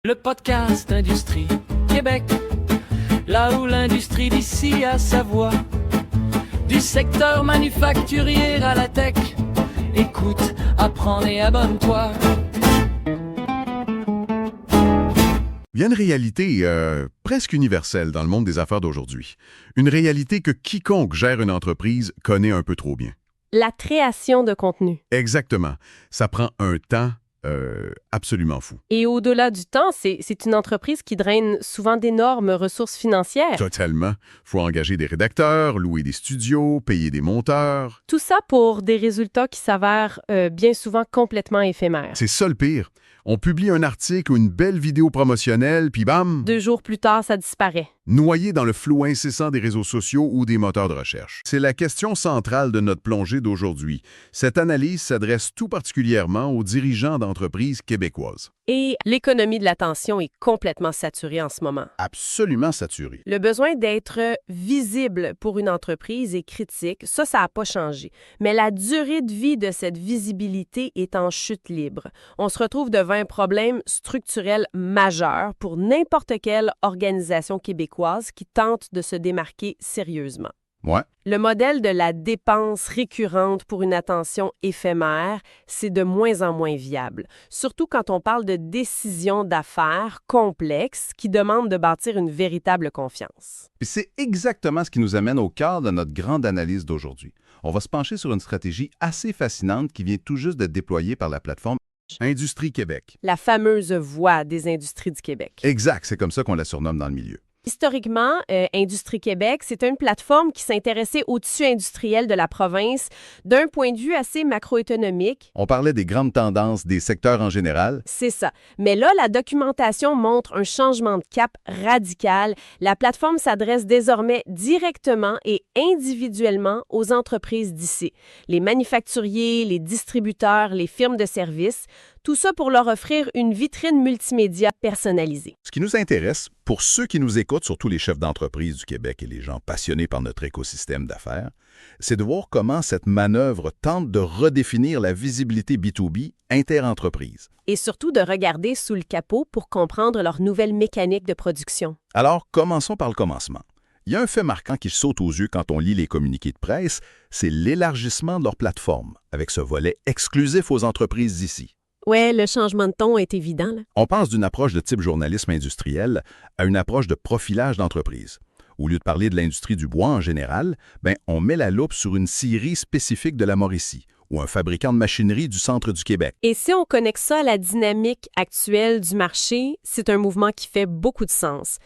Le podcast Industrie Québec, là où l'industrie d'ici a sa voix. Du secteur manufacturier à la tech, écoute, apprends et abonne-toi. Il y a une réalité presque universelle dans le monde des affaires d'aujourd'hui. Une réalité que quiconque gère une entreprise connaît un peu trop bien. La création de contenu. Exactement. Ça prend un temps absolument fou. Et au-delà du temps, c'est une entreprise qui draine souvent d'énormes ressources financières. Totalement. Faut engager des rédacteurs, louer des studios, payer des monteurs. Tout ça pour des résultats qui s'avèrent bien souvent complètement éphémères. C'est ça le pire. On publie un article ou une belle vidéo promotionnelle, puis bam! 2 jours plus tard, ça disparaît. Noyé dans le flou incessant des réseaux sociaux ou des moteurs de recherche. C'est la question centrale de notre plongée d'aujourd'hui. Cette analyse s'adresse tout particulièrement aux dirigeants d'entreprises québécoises. Et l'économie de l'attention est complètement saturée en ce moment. Absolument saturée. Le besoin d'être visible pour une entreprise est critique. Ça n'a pas changé. Mais la durée de vie de cette visibilité est en chute libre. On se retrouve devant un problème structurel majeur pour n'importe quelle organisation québécoise qui tente de se démarquer sérieusement. Ouais. Le modèle de la dépense récurrente pour une attention éphémère, c'est de moins en moins viable, surtout quand on parle de décisions d'affaires complexes qui demandent de bâtir une véritable confiance. Puis c'est exactement ce qui nous amène au cœur de notre grande analyse d'aujourd'hui. On va se pencher sur une stratégie assez fascinante qui vient tout juste d'être déployée par la plateforme Industrie Québec. La fameuse voix des industries du Québec. Exact, c'est comme ça qu'on la surnomme dans le milieu. Historiquement, Industrie Québec, c'est une plateforme qui s'intéressait au tissu industriel de la province d'un point de vue assez macroéconomique. On parlait des grandes tendances des secteurs en général. C'est ça. Mais là, la documentation montre un changement de cap radical. La plateforme s'adresse désormais directement et individuellement aux entreprises d'ici. Les manufacturiers, les distributeurs, les firmes de services, tout ça pour leur offrir une vitrine multimédia personnalisée. Ce qui nous intéresse, pour ceux qui nous écoutent, surtout les chefs d'entreprise du Québec et les gens passionnés par notre écosystème d'affaires, c'est de voir comment cette manœuvre tente de redéfinir la visibilité B2B inter-entreprise. Et surtout de regarder sous le capot pour comprendre leur nouvelle mécanique de production. Alors, commençons par le commencement. Il y a un fait marquant qui saute aux yeux quand on lit les communiqués de presse, c'est l'élargissement de leur plateforme, avec ce volet exclusif aux entreprises d'ici. Ouais, le changement de ton est évident, là. On passe d'une approche de type journalisme industriel à une approche de profilage d'entreprise. Au lieu de parler de l'industrie du bois en général, on met la loupe sur une scierie spécifique de la Mauricie ou un fabricant de machinerie du centre du Québec. Et si on connecte ça à la dynamique actuelle du marché, c'est un mouvement qui fait beaucoup de sens.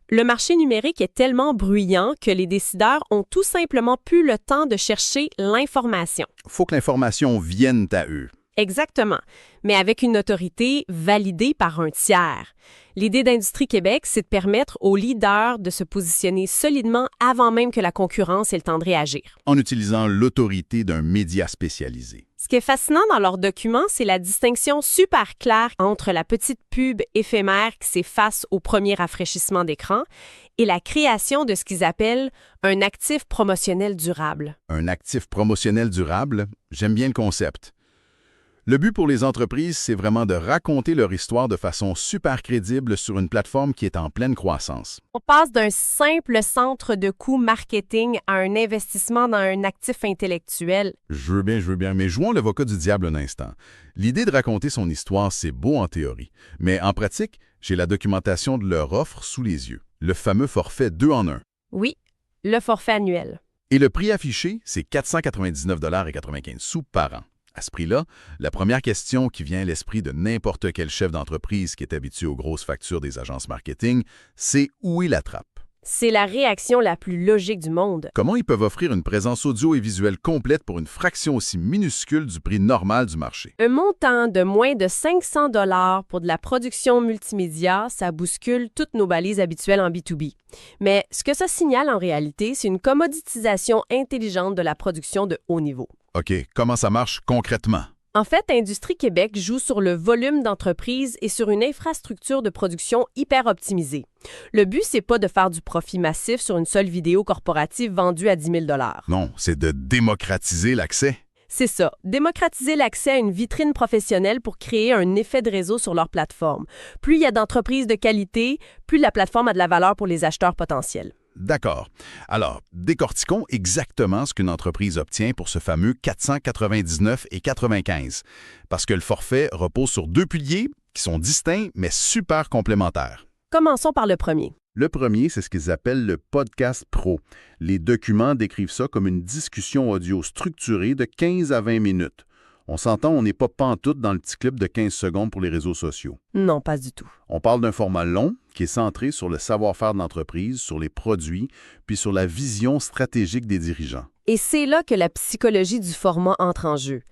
Le marché numérique est tellement bruyant que les décideurs ont tout simplement plus le temps de chercher l'information. Il faut que l'information vienne à eux. Exactement, mais avec une autorité validée par un tiers. L'idée d'Industrie Québec, c'est de permettre aux leaders de se positionner solidement avant même que la concurrence ait le temps de réagir. En utilisant l'autorité d'un média spécialisé. Ce qui est fascinant dans leurs documents, c'est la distinction super claire entre la petite pub éphémère qui s'efface au premier rafraîchissement d'écran et la création de ce qu'ils appellent un actif promotionnel durable. Un actif promotionnel durable, j'aime bien le concept. Le but pour les entreprises, c'est vraiment de raconter leur histoire de façon super crédible sur une plateforme qui est en pleine croissance. On passe d'un simple centre de coûts marketing à un investissement dans un actif intellectuel. Je veux bien, mais jouons l'avocat du diable un instant. L'idée de raconter son histoire, c'est beau en théorie, mais en pratique, j'ai la documentation de leur offre sous les yeux. Le fameux forfait 2 en 1. Oui, le forfait annuel. Et le prix affiché, c'est 499,95 $ par an. À ce prix-là, la première question qui vient à l'esprit de n'importe quel chef d'entreprise qui est habitué aux grosses factures des agences marketing, c'est où est la trappe? C'est la réaction la plus logique du monde. Comment ils peuvent offrir une présence audio et visuelle complète pour une fraction aussi minuscule du prix normal du marché? Un montant de moins de 500 $ pour de la production multimédia, ça bouscule toutes nos balises habituelles en B2B. Mais ce que ça signale en réalité, c'est une commoditisation intelligente de la production de haut niveau. OK, comment ça marche concrètement? En fait, Industrie Québec joue sur le volume d'entreprise et sur une infrastructure de production hyper optimisée. Le but, c'est pas de faire du profit massif sur une seule vidéo corporative vendue à 10 000 $. Non, c'est de démocratiser l'accès. C'est ça, démocratiser l'accès à une vitrine professionnelle pour créer un effet de réseau sur leur plateforme. Plus il y a d'entreprises de qualité, plus la plateforme a de la valeur pour les acheteurs potentiels. D'accord. Alors, décortiquons exactement ce qu'une entreprise obtient pour ce fameux 499,95. Parce que le forfait repose sur deux piliers qui sont distincts mais super complémentaires. Commençons par le premier. Le premier, c'est ce qu'ils appellent le Podcast Pro. Les documents décrivent ça comme une discussion audio structurée de 15 à 20 minutes. On s'entend, on n'est pas pantoute dans le petit clip de 15 secondes pour les réseaux sociaux. Non, pas du tout. On parle d'un format long qui est centré sur le savoir-faire de l'entreprise, sur les produits, puis sur la vision stratégique des dirigeants. Et c'est là que la psychologie du format entre en jeu.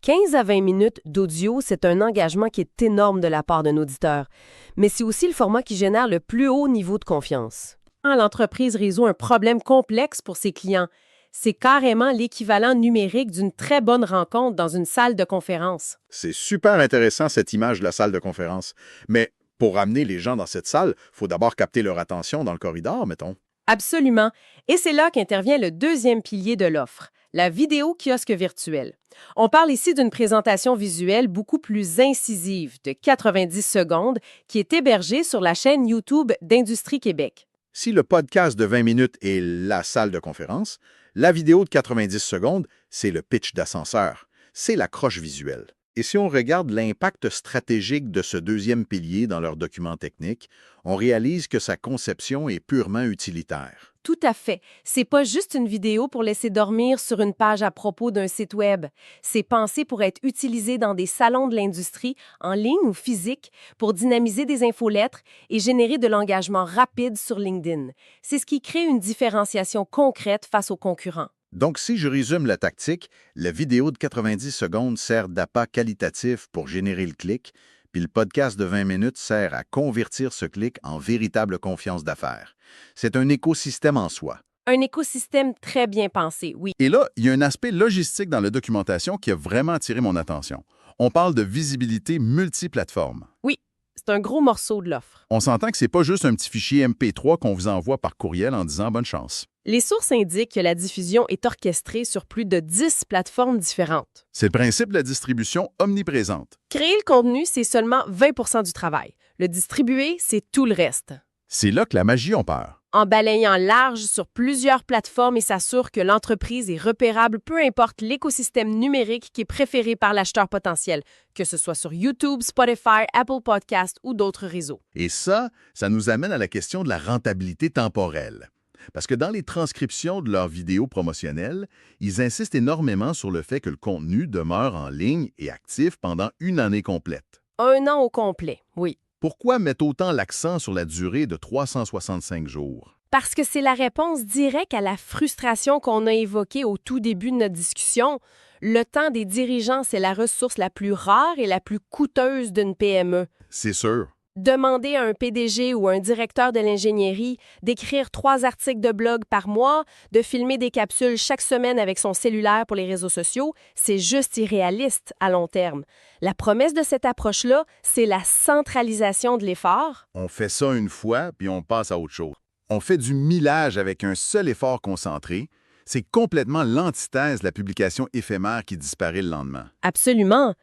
15 à 20 minutes d'audio, c'est un engagement qui est énorme de la part d'un auditeur. Mais c'est aussi le format qui génère le plus haut niveau de confiance. Quand l'entreprise résout un problème complexe pour ses clients, c'est carrément l'équivalent numérique d'une très bonne rencontre dans une salle de conférence. C'est super intéressant cette image de la salle de conférence. Mais pour amener les gens dans cette salle, il faut d'abord capter leur attention dans le corridor, mettons. Absolument. Et c'est là qu'intervient le deuxième pilier de l'offre, la vidéo kiosque virtuelle. On parle ici d'une présentation visuelle beaucoup plus incisive, de 90 secondes, qui est hébergée sur la chaîne YouTube d'Industrie Québec. Si le podcast de 20 minutes est la salle de conférence, la vidéo de 90 secondes, c'est le pitch d'ascenseur. C'est l'accroche visuelle. Et si on regarde l'impact stratégique de ce deuxième pilier dans leur document technique, on réalise que sa conception est purement utilitaire. Tout à fait. C'est pas juste une vidéo pour laisser dormir sur une page à propos d'un site web. C'est pensé pour être utilisé dans des salons de l'industrie, en ligne ou physique, pour dynamiser des infolettres et générer de l'engagement rapide sur LinkedIn. C'est ce qui crée une différenciation concrète face aux concurrents. Donc, si je résume la tactique, la vidéo de 90 secondes sert d'appât qualitatif pour générer le clic, puis le podcast de 20 minutes sert à convertir ce clic en véritable confiance d'affaires. C'est un écosystème en soi. Un écosystème très bien pensé, oui. Et là, il y a un aspect logistique dans la documentation qui a vraiment attiré mon attention. On parle de visibilité multiplateforme. Oui, c'est un gros morceau de l'offre. On s'entend que c'est pas juste un petit fichier MP3 qu'on vous envoie par courriel en disant « bonne chance ». Les sources indiquent que la diffusion est orchestrée sur plus de 10 plateformes différentes. C'est le principe de la distribution omniprésente. Créer le contenu, c'est seulement 20 du travail. Le distribuer, c'est tout le reste. C'est là que la magie opère. En balayant large sur plusieurs plateformes et s'assure que l'entreprise est repérable, peu importe l'écosystème numérique qui est préféré par l'acheteur potentiel, que ce soit sur YouTube, Spotify, Apple Podcasts ou d'autres réseaux. Et ça nous amène à la question de la rentabilité temporelle. Parce que dans les transcriptions de leurs vidéos promotionnelles, ils insistent énormément sur le fait que le contenu demeure en ligne et actif pendant une année complète. 1 an au complet, oui. Pourquoi mettre autant l'accent sur la durée de 365 jours? Parce que c'est la réponse directe à la frustration qu'on a évoquée au tout début de notre discussion. Le temps des dirigeants, c'est la ressource la plus rare et la plus coûteuse d'une PME. C'est sûr. Demander à un PDG ou un directeur de l'ingénierie d'écrire 3 articles de blog par mois, de filmer des capsules chaque semaine avec son cellulaire pour les réseaux sociaux, c'est juste irréaliste à long terme. La promesse de cette approche-là, c'est la centralisation de l'effort. On fait ça une fois, puis on passe à autre chose. On fait du millage avec un seul effort concentré. C'est complètement l'antithèse de la publication éphémère qui disparaît le lendemain. Absolument.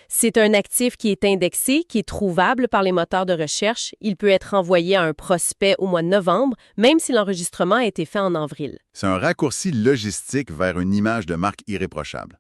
C'est un actif qui est indexé, qui est trouvable par les moteurs de recherche. Il peut être envoyé à un prospect au mois de novembre, même si l'enregistrement a été fait en avril. C'est un raccourci logistique vers une image de marque irréprochable.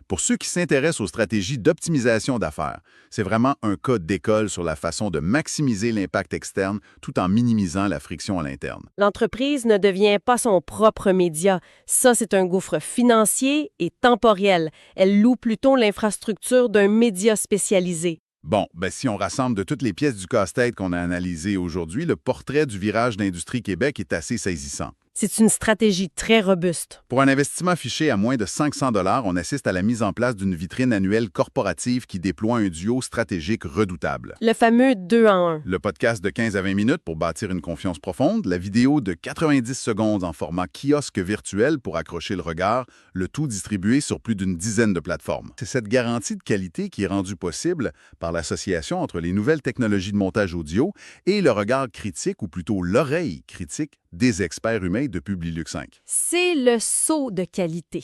Pour ceux qui s'intéressent aux stratégies d'optimisation d'affaires, c'est vraiment un cas d'école sur la façon de maximiser l'impact externe tout en minimisant la friction à l'interne. L'entreprise ne devient pas son propre média. Ça, c'est un gouffre financier et temporel. Elle loue plutôt l'infrastructure d'un média spécialisé. Bon, si on rassemble de toutes les pièces du casse-tête qu'on a analysées aujourd'hui, le portrait du virage d'Industrie Québec est assez saisissant. C'est une stratégie très robuste. Pour un investissement affiché à moins de 500 $, on assiste à la mise en place d'une vitrine annuelle corporative qui déploie un duo stratégique redoutable. Le fameux 2 en 1. Le podcast de 15 à 20 minutes pour bâtir une confiance profonde, la vidéo de 90 secondes en format kiosque virtuel pour accrocher le regard, le tout distribué sur plus d'une dizaine de plateformes. C'est cette garantie de qualité qui est rendue possible par l'association entre les nouvelles technologies de montage audio et le regard critique, ou plutôt l'oreille critique, des experts humains de Publilux 5. C'est le saut de qualité.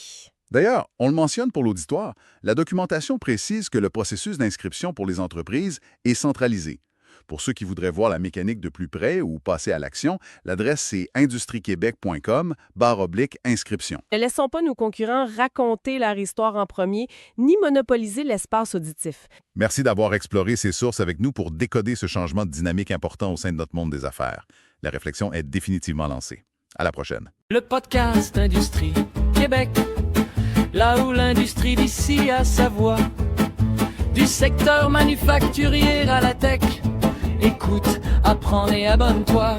D'ailleurs, on le mentionne pour l'auditoire, la documentation précise que le processus d'inscription pour les entreprises est centralisé. Pour ceux qui voudraient voir la mécanique de plus près ou passer à l'action, l'adresse c'est industriequebec.com/inscription. Ne laissons pas nos concurrents raconter leur histoire en premier, ni monopoliser l'espace auditif. Merci d'avoir exploré ces sources avec nous pour décoder ce changement de dynamique important au sein de notre monde des affaires. La réflexion est définitivement lancée. À la prochaine. Le podcast Industrie Québec, là où l'industrie d'ici a sa voix. Du secteur manufacturier à la tech, écoute, apprends et abonne-toi.